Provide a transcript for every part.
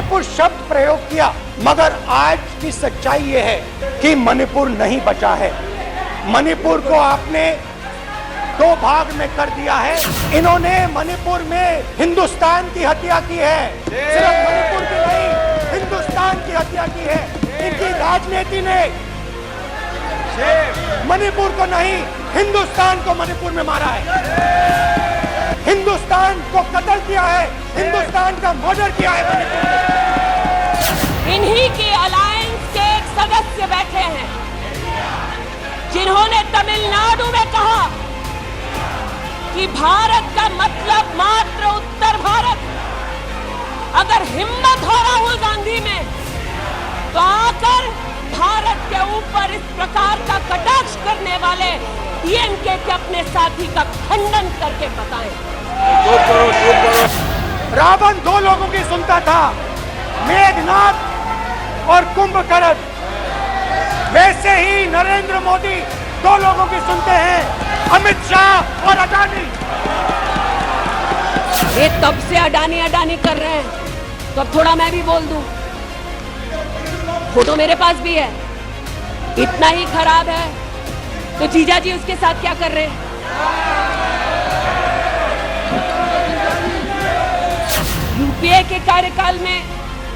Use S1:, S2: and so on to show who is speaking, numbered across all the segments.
S1: मणिपुर शब्द प्रयोग किया, मगर आज की सच्चाई ये है कि मणिपुर नहीं बचा है। मणिपुर को आपने दो भाग में कर दिया है। इन्होंने मणिपुर में हिंदुस्तान की हत्या की है, सिर्फ मणिपुर की नहीं, हिंदुस्तान की हत्या की है। इनकी राजनीति ने मणिपुर को नहीं, हिंदुस्तान को मणिपुर में मारा है। हिंदुस्तान को कत्ल किया है, हिंदुस्तान का मर्डर किया है मणिपुर में।
S2: इन्हीं के अलायंस के एक सदस्य बैठे हैं जिन्होंने तमिलनाडु में कहा कि भारत का मतलब मात्र उत्तर भारत। अगर हिम्मत हो राहुल गांधी में तो आकर भारत के ऊपर इस प्रकार का कटाक्ष करने वाले डीएमके के अपने साथी का खंडन करके बताएं।
S1: रावण दो लोगों की सुनता था, मेघनाथ और कुंभकर्ण। वैसे ही नरेंद्र मोदी दो लोगों की सुनते हैं, अमित शाह और अडानी।
S2: ये तब से अडानी अडानी कर रहे हैं, तो अब थोड़ा मैं भी बोल दूं। फोटो मेरे पास भी है। इतना ही खराब है तो जीजा जी उसके साथ क्या कर रहे हैं? यूपीए के कार्यकाल में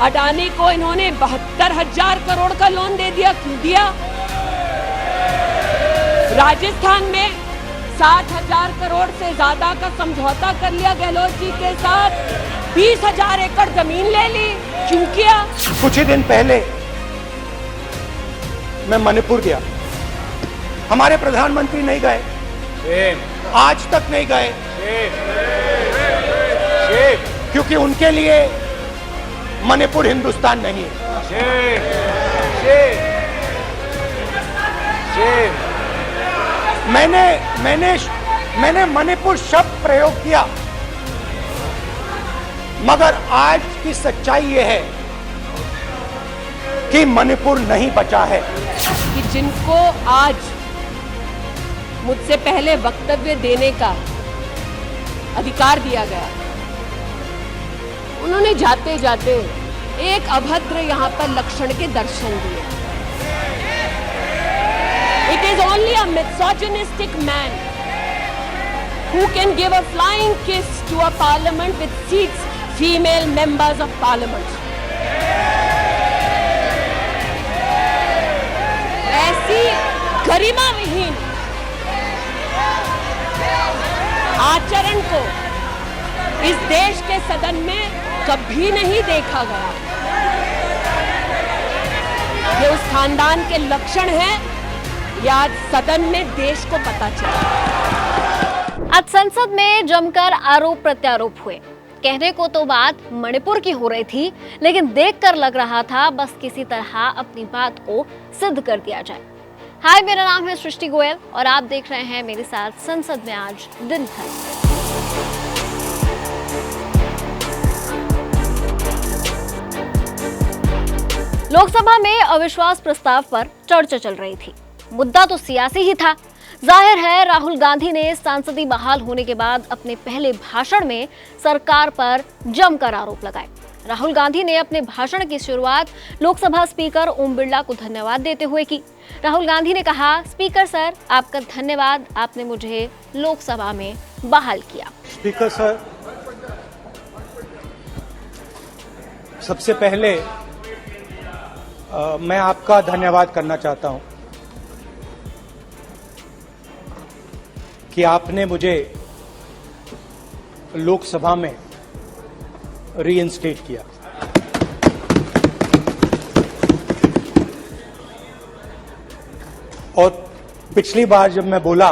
S2: अडानी को इन्होंने 72,000 करोड़ का लोन दे दिया। क्यों दिया? राजस्थान में 60,000 करोड़ से ज्यादा का समझौता कर लिया गहलोत जी के साथ। 20,000 एकड़ जमीन ले ली। क्यों किया?
S1: कुछ ही दिन पहले मैं मणिपुर गया, हमारे प्रधानमंत्री नहीं गए, आज तक नहीं गए, क्योंकि उनके लिए मणिपुर हिंदुस्तान नहीं है। मैंने मणिपुर शब्द प्रयोग किया, मगर आज की सच्चाई ये है कि मणिपुर नहीं बचा है।
S2: कि जिनको आज मुझसे पहले वक्तव्य देने का अधिकार दिया गया, उन्होंने जाते जाते एक अभद्र यहाँ पर लक्षण के दर्शन दिए। It is only a misogynistic man who can give a flying kiss to a parliament with 6 female members of parliament. ऐसी गरिमा विहीन आचरण को इस देश के सदन में कभी नहीं देखा गया। ये उस खानदान के लक्षण हैं, ये आज सदन में देश को पता चला।
S3: आज संसद में जमकर आरोप प्रत्यारोप हुए। कहने को तो बात मणिपुर की हो रही थी, लेकिन देखकर लग रहा था बस किसी तरह अपनी बात को सिद्ध कर दिया जाए। हाय, मेरा नाम है सृष्टि गोयल और आप देख रहे हैं मेरे साथ संसद में आज दिन भर। लोकसभा में अविश्वास प्रस्ताव पर चर्चा चल रही थी। मुद्दा तो सियासी ही था। जाहिर है राहुल गांधी ने सांसदी बहाल होने के बाद अपने पहले भाषण में सरकार पर जमकर आरोप लगाए। राहुल गांधी ने अपने भाषण की शुरुआत लोकसभा स्पीकर ओम बिरला को धन्यवाद देते हुए की। राहुल गांधी ने कहा, स्पीकर सर, आपका धन्यवाद, आपने मुझे लोकसभा में बहाल किया।
S1: स्पीकर सर, सबसे पहले मैं आपका धन्यवाद करना चाहता हूं कि आपने मुझे लोकसभा में रीइंस्टेट किया। और पिछली बार जब मैं बोला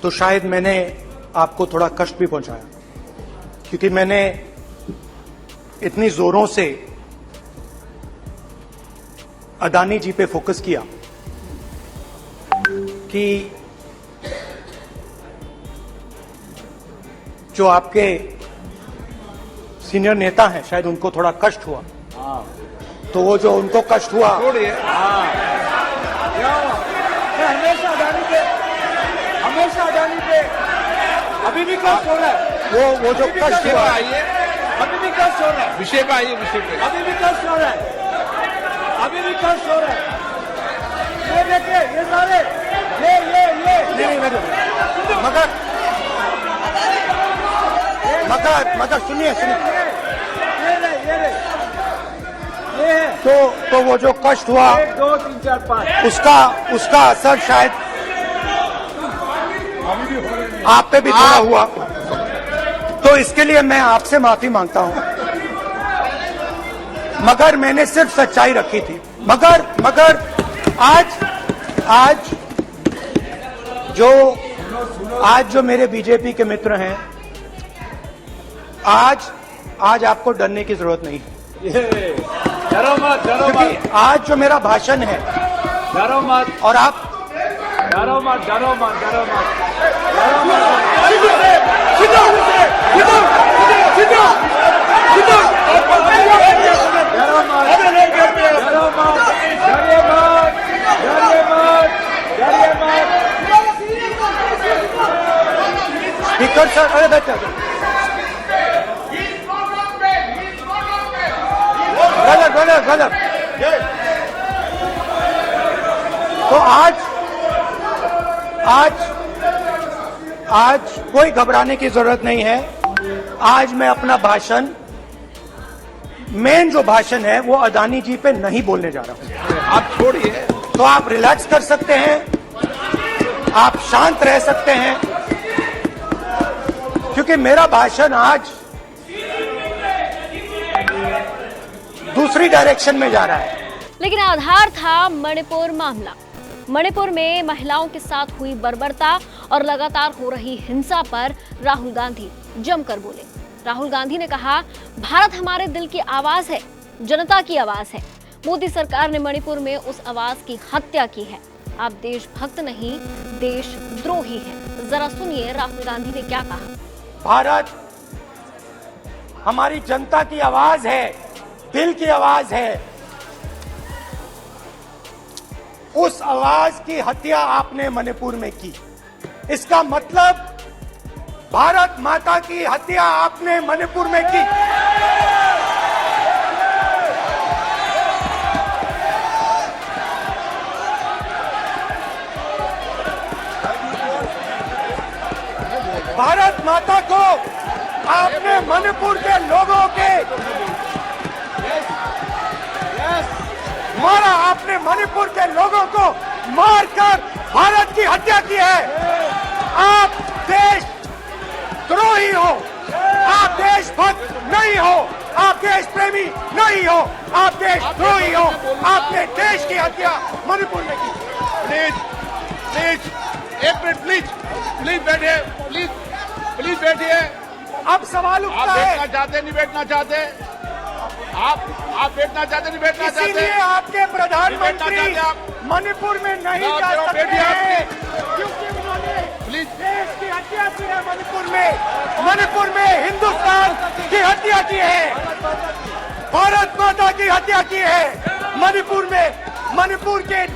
S1: तो शायद मैंने आपको थोड़ा कष्ट भी पहुंचाया, क्योंकि मैंने इतनी जोरों से अडानी जी पे फोकस किया कि जो आपके सीनियर नेता हैं शायद उनको थोड़ा कष्ट हुआ। तो वो जो उनको कष्ट हुआ,
S4: हमेशा अडानी पे अभी भी कष्ट हो रहा है।
S1: वो जो कष्ट हुआ है,
S4: अभी भी कष्ट हो रहा है,
S5: विषय पे आइए, विषय पे।
S4: अभी भी कष्ट हो रहा है, अभी भी कष्ट हो रहा है। ये देखिए, ये सारे
S1: नहीं मगर सुनिए तो वो जो कष्ट हुआ
S4: 1 2 3 4 5
S1: उसका असर शायद आप पे भी थोड़ा हुआ, तो इसके लिए मैं आपसे माफी मांगता हूं। मगर मैंने सिर्फ सच्चाई रखी थी। मगर आज जो मेरे बीजेपी के मित्र हैं, आज आपको डरने की जरूरत नहीं है,
S4: डरो मत,
S1: क्योंकि आज जो मेरा भाषण है,
S4: डरो मत,
S1: और आप
S4: डरो मत, डरो मत, डरो मत, डरो
S1: स्पीकर सर, अरे बैठ गलत। तो आज कोई घबराने की जरूरत नहीं है। आज मैं अपना भाषण, मेन जो भाषण है वो अदानी जी पे नहीं बोलने जा रहा हूं।
S5: आप छोड़िए,
S1: तो आप रिलैक्स कर सकते हैं, आप शांत रह सकते हैं, क्योंकि मेरा भाषण आज दूसरी डायरेक्शन में जा रहा है।
S3: लेकिन आधार था मणिपुर मामला। मणिपुर में महिलाओं के साथ हुई बर्बरता और लगातार हो रही हिंसा पर राहुल गांधी जमकर बोले। राहुल गांधी ने कहा, भारत हमारे दिल की आवाज है, जनता की आवाज है। मोदी सरकार ने मणिपुर में उस आवाज की हत्या की है। आप देशभक्त नहीं, देशद्रोही हैं। जरा सुनिए राहुल गांधी ने क्या कहा।
S1: भारत हमारी जनता की आवाज है, दिल की आवाज है। उस आवाज की हत्या आपने मणिपुर में की। इसका मतलब भारत माता की हत्या आपने मणिपुर में की। भारत माता को आपने मणिपुर के लोगों के मारा, आपने मणिपुर के लोगों को मारकर भारत की हत्या की है। आप देशद्रोही हो, आप देशभक्त नहीं हो, आप देश प्रेमी नहीं हो, आप देशद्रोही हो। आपने देश की हत्या मणिपुर में की।
S5: प्लीज एक मिनट, प्लीज बैठिए, प्लीज बैठिए।
S1: अब सवाल
S5: आप
S1: उठता है,
S5: बैठना चाहते नहीं बैठना चाहते, आप बैठना चाहते नहीं बैठना चाहते,
S1: इसीलिए आपके प्रधानमंत्री
S5: बैठना चाहते
S1: मणिपुर में नहीं जा सकते
S5: बैठिए
S1: हैं, क्योंकि उन्होंने
S5: प्लीज।
S1: देश की हत्या की है। मणिपुर में हिंदुस्तान की हत्या की है, भारत माता की हत्या की है। मणिपुर के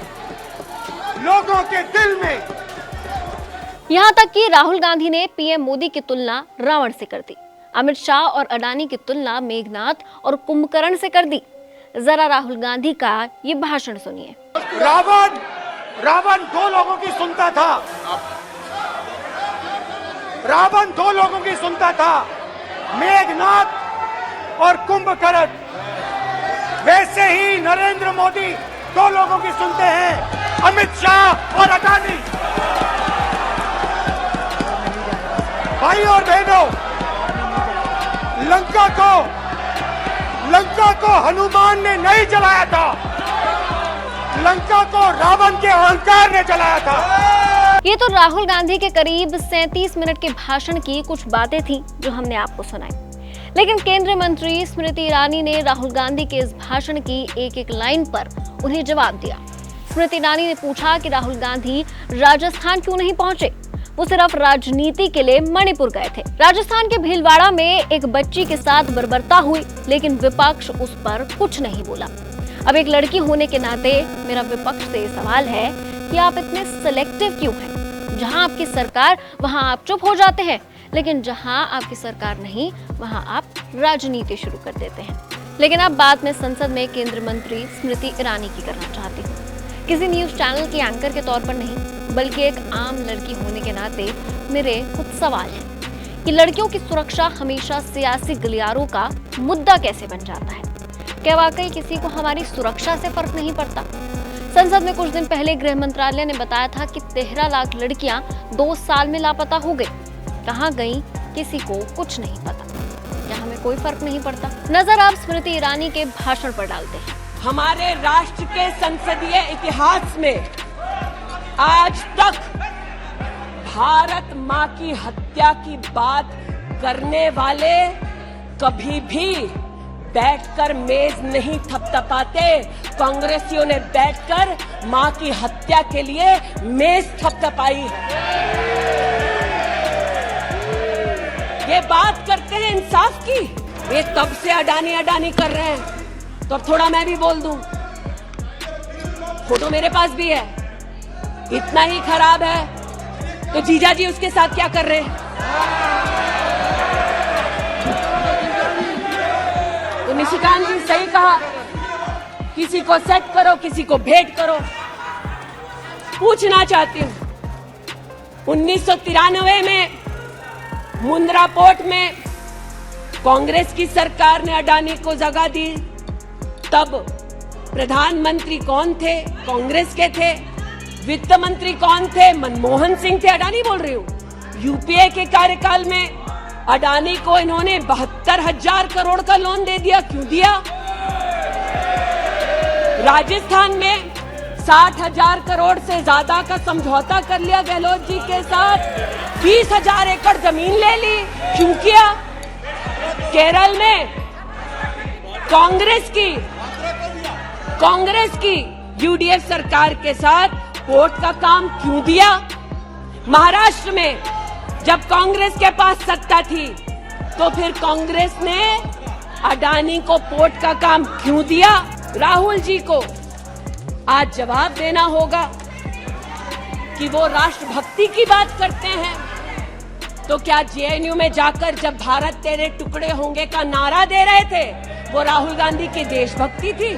S1: लोगों के दिल में।
S3: यहां तक कि राहुल गांधी ने पीएम मोदी की तुलना रावण से कर दी। अमित शाह और अडानी की तुलना मेघनाथ और कुंभकर्ण से कर दी। जरा राहुल गांधी का ये भाषण सुनिए।
S1: रावण दो लोगों की सुनता था, रावण दो लोगों की सुनता था, मेघनाथ और कुंभकर्ण। वैसे ही नरेंद्र मोदी दो लोगों की सुनते हैं, अमित शाह और अडानी। भाई और बहनों, लंका को हनुमान ने नहीं जलाया था, लंका को रावण के अहंकार ने जलाया था।
S3: ये तो राहुल गांधी के करीब 37 मिनट के भाषण की कुछ बातें थी जो हमने आपको सुनाई। लेकिन केंद्रीय मंत्री स्मृति ईरानी ने राहुल गांधी के इस भाषण की एक एक लाइन पर उन्हें जवाब दिया। स्मृति ईरानी ने पूछा कि राहुल गांधी राजस्थान क्यों नहीं पहुंचे। वो सिर्फ राजनीति के लिए मणिपुर गए थे। राजस्थान के भीलवाड़ा में एक बच्ची के साथ बर्बरता हुई, लेकिन विपक्ष उस पर कुछ नहीं बोला। अब एक लड़की होने के नाते मेरा विपक्ष से सवाल है कि आप इतने सिलेक्टिव क्यों हैं? जहां आपकी सरकार वहां आप चुप हो जाते हैं, लेकिन जहां आपकी सरकार नहीं वहां आप राजनीति शुरू कर देते हैं। लेकिन अब बात मैं संसद में केंद्रीय मंत्री स्मृति ईरानी की करना चाहती हूँ। किसी न्यूज चैनल की एंकर के तौर पर नहीं, बल्कि एक आम लड़की होने के नाते मेरे कुछ सवाल हैं कि लड़कियों की सुरक्षा हमेशा सियासी गलियारों का मुद्दा कैसे बन जाता है? क्या वाकई किसी को हमारी सुरक्षा से फर्क नहीं पड़ता? संसद में कुछ दिन पहले गृह मंत्रालय ने बताया था कि 13 लाख लड़कियां 2 साल में लापता हो गई। कहां गई किसी को कुछ नहीं पता। क्या हमें कोई फर्क नहीं पड़ता? नजर आप स्मृति ईरानी के भाषण पर डालते हैं।
S2: हमारे राष्ट्र के संसदीय इतिहास में आज तक भारत मां की हत्या की बात करने वाले कभी भी बैठकर मेज नहीं थपथपाते। कांग्रेसियों ने बैठकर मां की हत्या के लिए मेज थपथपाई। ये बात करते हैं इंसाफ की, ये तब से अडानी अडानी कर रहे हैं, तो अब थोड़ा मैं भी बोल दूं। फोटो मेरे पास भी है, इतना ही खराब है तो जीजा जी उसके साथ क्या कर रहे हैं? तो निशिकांत जी सही कहा, किसी को सेट करो, किसी को भेंट करो। पूछना चाहती हूं, 1993 में मुंद्रा पोर्ट में कांग्रेस की सरकार ने अडानी को जगह दी। तब प्रधानमंत्री कौन थे? कांग्रेस के थे। वित्त मंत्री कौन थे? मनमोहन सिंह थे। अडानी बोल रही हूं। यूपीए के कार्यकाल में अडानी को इन्होंने 72,000 करोड़ का लोन दे दिया। क्यों दिया? राजस्थान में 60,000 करोड़ से ज्यादा का समझौता कर लिया गहलोत जी के साथ। 20,000 एकड़ जमीन ले ली। क्यों किया? केरल में कांग्रेस की यूडीएफ सरकार के साथ पोर्ट का काम क्यों दिया? महाराष्ट्र में जब कांग्रेस के पास सत्ता थी तो फिर कांग्रेस ने अडानी को पोर्ट का काम क्यों दिया? राहुल जी को आज जवाब देना होगा कि वो राष्ट्रभक्ति की बात करते हैं तो क्या जेएनयू में जाकर जब भारत तेरे टुकड़े होंगे का नारा दे रहे थे वो राहुल गांधी की देशभक्ति थी?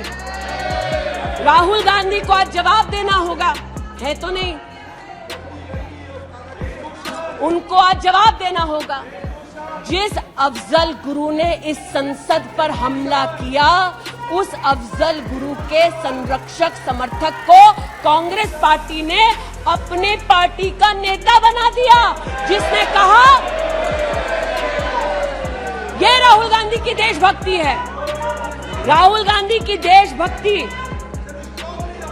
S2: राहुल गांधी को आज जवाब देना होगा, है तो नहीं? उनको आज जवाब देना होगा। जिस अफजल गुरु ने इस संसद पर हमला किया, उस अफजल गुरु के संरक्षक समर्थक को कांग्रेस पार्टी ने अपने पार्टी का नेता बना दिया, जिसने कहा ये राहुल गांधी की देशभक्ति है। राहुल गांधी की देशभक्ति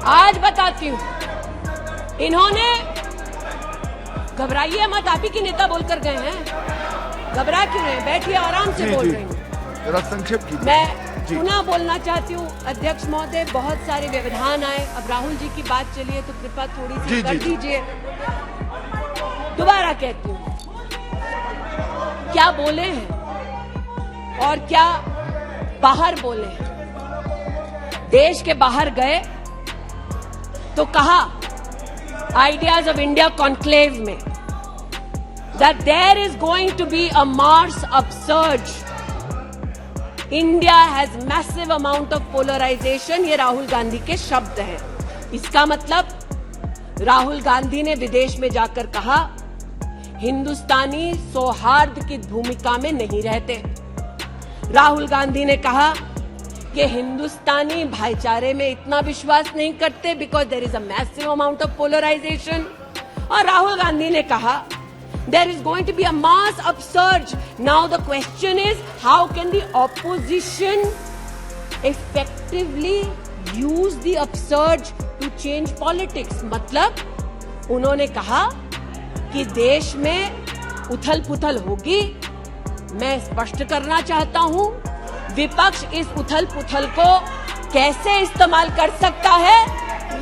S2: आज बताती हूं। इन्होंने, घबराइए मत, आप ही के नेता बोलकर गए हैं, घबरा क्यों रहे हैं? बैठिए, आराम से बोल रही हूँ।
S5: जरा संक्षेप कीजिए।
S2: मैं पुनः बोलना चाहती हूँ, अध्यक्ष महोदय, बहुत सारे व्यवधान आए। अब राहुल जी की बात चली है तो कृपा थोड़ी सी कर दीजिए। दोबारा कहती हूँ, क्या बोले हैं और क्या बाहर बोले हैं। देश के बाहर गए तो कहा आइडियाज ऑफ इंडिया कॉन्क्लेव में that there is going to be a Mars upsurge. India has massive amount of polarization. ये राहुल गांधी के शब्द हैं। इसका मतलब राहुल गांधी ने विदेश में जाकर कहा हिंदुस्तानी सौहार्द की भूमिका में नहीं रहते। राहुल गांधी ने कहा कि हिंदुस्तानी भाईचारे में इतना विश्वास नहीं करते because there is a massive amount of polarization. और राहुल गांधी ने कहा there is going to be a mass upsurge. Now the question is, how can the opposition effectively use the upsurge to change politics? मतलब उन्होंने कहा कि देश में उथल पुथल होगी। मैं स्पष्ट करना चाहता हूं, विपक्ष इस उथल पुथल को कैसे इस्तेमाल कर सकता है,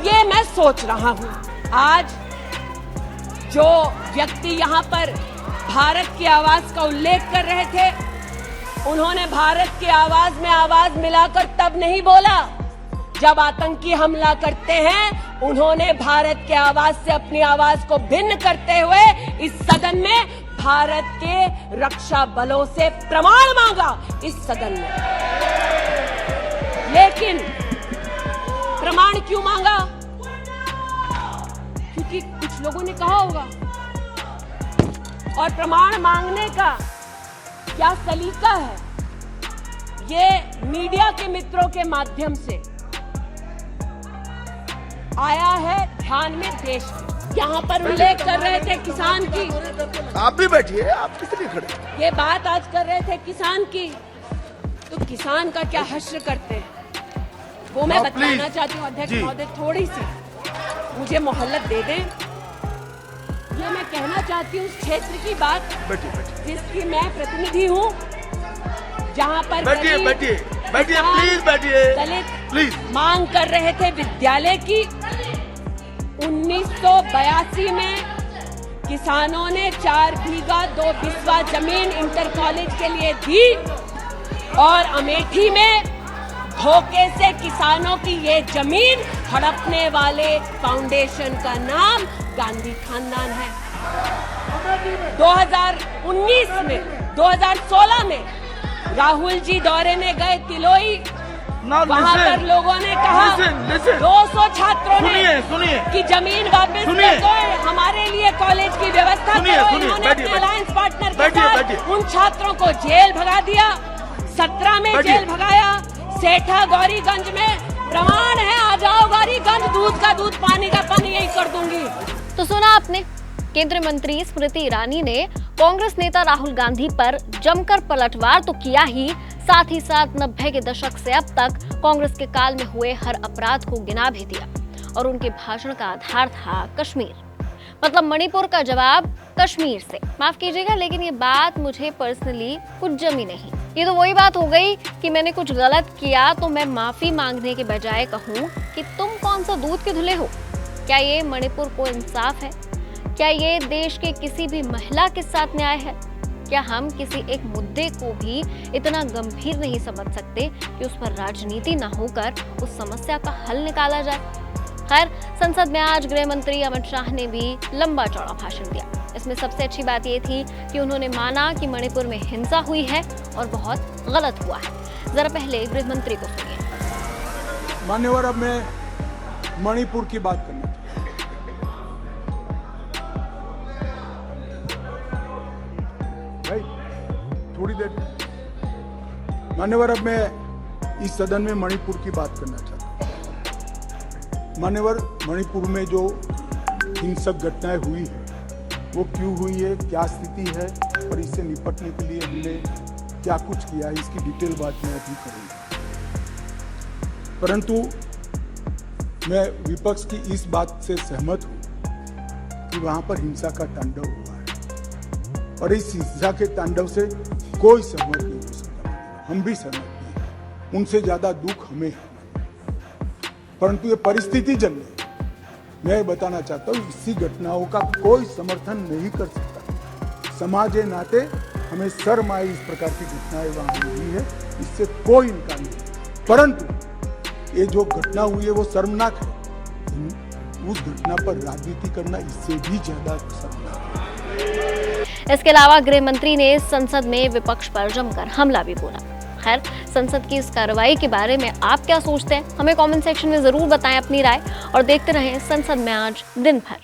S2: ये मैं सोच रहा हूं। आज जो व्यक्ति यहाँ पर भारत की आवाज का उल्लेख कर रहे थे, उन्होंने भारत की आवाज में आवाज मिलाकर तब नहीं बोला जब आतंकी हमला करते हैं। उन्होंने भारत के आवाज से अपनी आवाज को भिन्न करते हुए इस सदन में भारत के रक्षा बलों से प्रमाण मांगा इस सदन में। लेकिन प्रमाण क्यों मांगा? क्योंकि कुछ लोगों ने कहा होगा। और प्रमाण मांगने का क्या सलीका है, ये मीडिया के मित्रों के माध्यम से आया है ध्यान में देश में। यहाँ पर उल्लेख कर रहे थे किसान की।
S5: आप भी बैठिए, आप किस लिए खड़े?
S2: ये बात आज कर रहे थे किसान की, तो किसान का क्या हश्र करते हैं वो मैं बताना चाहती हूँ। अध्यक्ष महोदय थोड़ी सी मुझे मोहलत दे दें। ये मैं कहना चाहती हूँ उस क्षेत्र की बात जिसकी मैं प्रतिनिधि हूँ, जहाँ पर
S5: बैठिए प्लीज बैठिए
S2: दलित मांग कर रहे थे विद्यालय की। 1982 में किसानों ने 4 बीघा 2 बिस्वा जमीन इंटर कॉलेज के लिए दी और अमेठी में धोखे से किसानों की ये जमीन हड़पने वाले फाउंडेशन का नाम गांधी खानदान है। 2016 में राहुल जी दौरे में गए तिलोई, वहाँ पर लोगों ने कहा 200 छात्रों ने
S5: सुनिए
S2: कि जमीन वापस दे दो, हमारे लिए कॉलेज की व्यवस्था करो। इन्होंने अपने अलायंस पार्टनर के साथ उन छात्रों को जेल भगा दिया। 17 में जेल भगाया। सेठा गौरीगंज में प्रमाण है, आ जाओ गौरीगंज, दूध का दूध पानी का पानी यही कर दूंगी।
S3: तो सुना आपने, केंद्रीय मंत्री स्मृति ईरानी ने कांग्रेस नेता राहुल गांधी पर जमकर पलटवार तो किया ही, साथ ही साथ 90 के दशक से अब तक कांग्रेस के काल में हुए हर अपराध को गिना भी दिया। और उनके भाषण का आधार था कश्मीर, मतलब मणिपुर का जवाब कश्मीर से। माफ कीजिएगा लेकिन ये बात मुझे पर्सनली कुछ जमी नहीं। ये तो वही बात हो गई कि मैंने कुछ गलत किया तो मैं माफी मांगने के बजाय कहूँ कि तुम कौन सा दूध के धुले हो। क्या ये मणिपुर को इंसाफ है? क्या ये देश के किसी भी महिला के साथ न्याय है? क्या हम किसी एक मुद्दे को भी इतना गंभीर नहीं समझ सकते कि उस पर राजनीति न होकर उस समस्या का हल निकाला जाए? खैर, संसद में आज गृह मंत्री अमित शाह ने भी लंबा चौड़ा भाषण दिया। इसमें सबसे अच्छी बात ये थी कि उन्होंने माना कि मणिपुर में हिंसा हुई है और बहुत गलत हुआ है। जरा पहले गृह मंत्री को सुनिए।
S4: मान्यवर, अब मैं मणिपुर की बात करना चाहता हूं। थोड़ी देर मान्यवर, अब मैं इस सदन में मणिपुर की बात करना चाहता हूं। मान्यवर, मणिपुर में जो हिंसक घटनाएं हुई है वो क्यों हुई है, क्या स्थिति है और इससे निपटने के लिए हमने क्या कुछ किया है, इसकी डिटेल बात मैं अभी करूंगा। परंतु मैं विपक्ष की इस बात से सहमत हूं कि वहां पर हिंसा का तांडव हुआ है और इस हिंसा के तांडव से कोई सहमत नहीं हो सकता। हम भी सहमत नहीं, उनसे ज्यादा दुख हमें है। परंतु ये परिस्थिति जन्य, मैं बताना चाहता हूँ, इसी घटनाओं का कोई समर्थन नहीं कर सकता। समाज के नाते हमें शर्म आई, इस प्रकार की घटनाएं वहां हुई है, इससे कोई इनकार नहीं। परंतु ये जो घटना हुई है वो शर्मनाक है। उस घटना पर राजनीति करना इससे भी ज्यादा शर्मनाक है।
S3: इसके अलावा गृह मंत्री ने संसद में विपक्ष पर जमकर हमला भी बोला। खैर, संसद की इस कार्रवाई के बारे में आप क्या सोचते हैं, हमें कमेंट सेक्शन में जरूर बताएं अपनी राय और देखते रहें संसद में आज दिन भर।